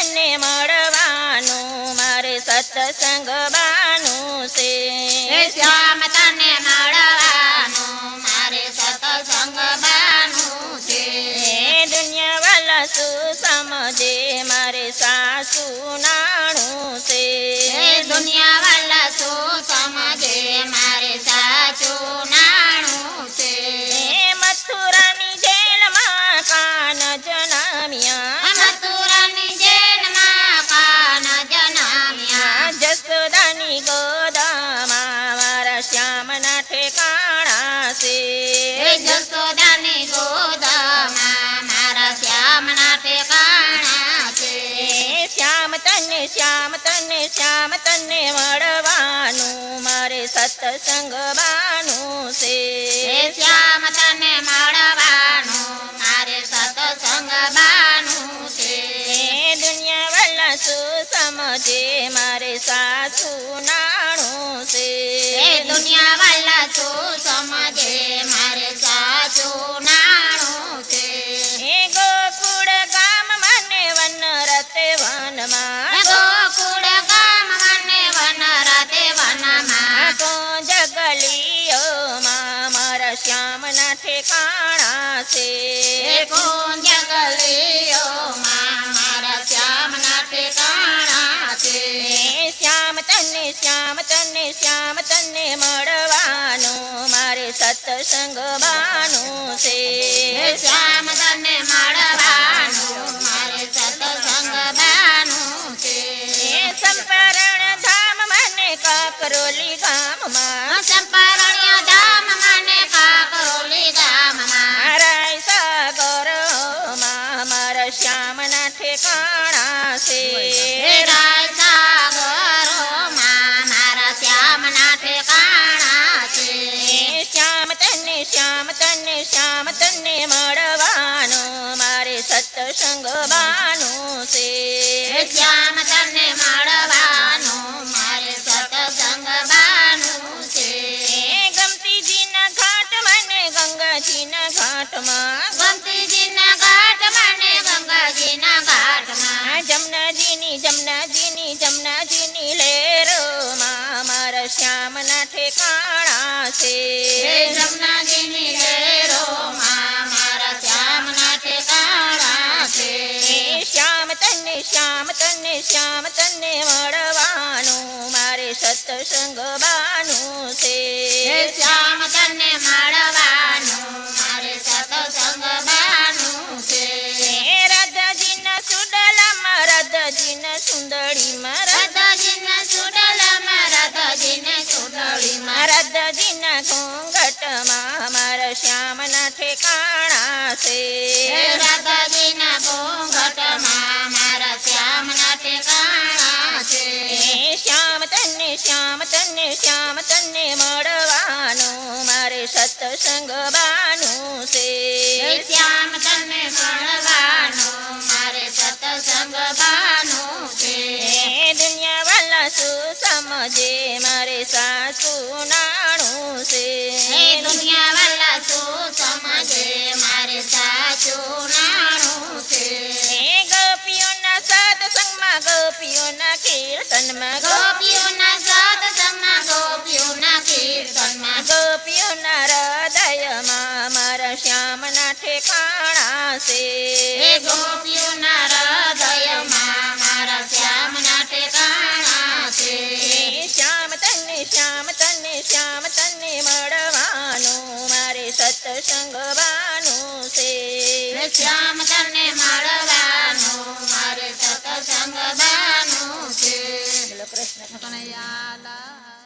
તને મળવાનું મારે સત્સંગ બાનું છે શ્યામ તને મળવાનું મારે સત્સંગ બાનું છે દુનિયા વાલા શું સમજે મારે સાસુ નાણું છે દુનિયા વાલા શું સમજે મારે સાચું નાણું છે મથુરાની જેલમાં કાન જનામ્યા મથુરાની જેલમાં કાન જનામ્યા જસોદાની ગોદામાં મારા શ્યામના ઠેકાણા છે જસોદાની ગોદામાં મારા શ્યામના ઠેકાણા છે શ્યામ તને મળવાનું મારે સત્સંગ બાનું છે શ્યામ તને મળવાનું મારે સત્સંગ બાનું છે દુનિયા વાલા શું સમજે મારે સાસુ નાણું છે દુનિયા વાલા શું સમજે મારે સાચું નાણું છે ગોકુળ ગામ મને વન રતે વનમાં ગોકુળ ગામ મને વન રાતે વનમાં કોંજ ગલીઓમાં મારા શ્યામના ઠેકાણા છે કુંજ ગલીઓમાં મારા શ્યામના ઠેકાણા છે શ્યામ તને મળવાનું મારે સત્સંગ બાનું છે શ્યામ તને મળવાનું મારે સત્સંગ બાનું છે સંપરણ ધામ મને કાકરોલી ગામમાં ચંપારણ્ય ધામ મને કાકરોલી ગામમાં રાય સાગરમાં મારા શ્યામના ઠેકાણા છે રાય સાગરોમાં મારા શ્યામના ઠેકાણા છે શ્યામ તને મળવાનું મારે સત્સંગ બાનું છે શ્યામ તને મળવાનું મારે સત્સંગ બાનું છે ગમતીજીના ઘાટ મને ગંગાજીના ઘાટમાં ગમતીજીના ઘાટ મને ગંગાજીના ઘાટમાં જમનાજીની લહેરોમાં મારા શ્યામના ઠેકાણા છે જમનાજીની લહેરોમાં મારા શ્યામના ઠેકાણા છે શ્યામ તને મળવાનું મારે સત્સંગ બાનું છે શ્યામ તને મળવાનું મારે સત્સંગ બાનું છે રાધાજીના સુડલામાં રાધાજીના સુંદડીમાં રાધાજીના સુડલામાં રાધાજીને સુડળીમાં રાધાજીના ઘૂંઘટમાં મારા શ્યામના ઠેકાણા છે રાધાજીના ઘૂંઘટમાં મારા શ્યામના ઠેકાણા છે શ્યામ તને મળવાનું મારે સત્સંગ બાનું છે શ્યામ તને મળવાનું મારે સત્સંગ બાનું છે દુનિયા વાલા શું સમજે મારે સાસુ નાણું છે દુનિયા વાલા શું સમજે મારે સાચું નાણું છે ગોપીઓના સત્સંગમાં ગોપીઓના કીર્તનમાં ગોપીઓના સત્સંગમાં ગોપીઓના કીર્તનમાં ગોપીઓના હૃદયમાં મારા શ્યામના ઠેકાણા છે ગોપીઓના હૃદયમાં મારા શ્યામના ઠેકાણા છે શ્યામ તને મળવાનું મારે સત્સંગ બાનું છે શ્યામ તને મળવાનું મારે સત્સંગ બાનું છે કૃષ્ણ કનૈયા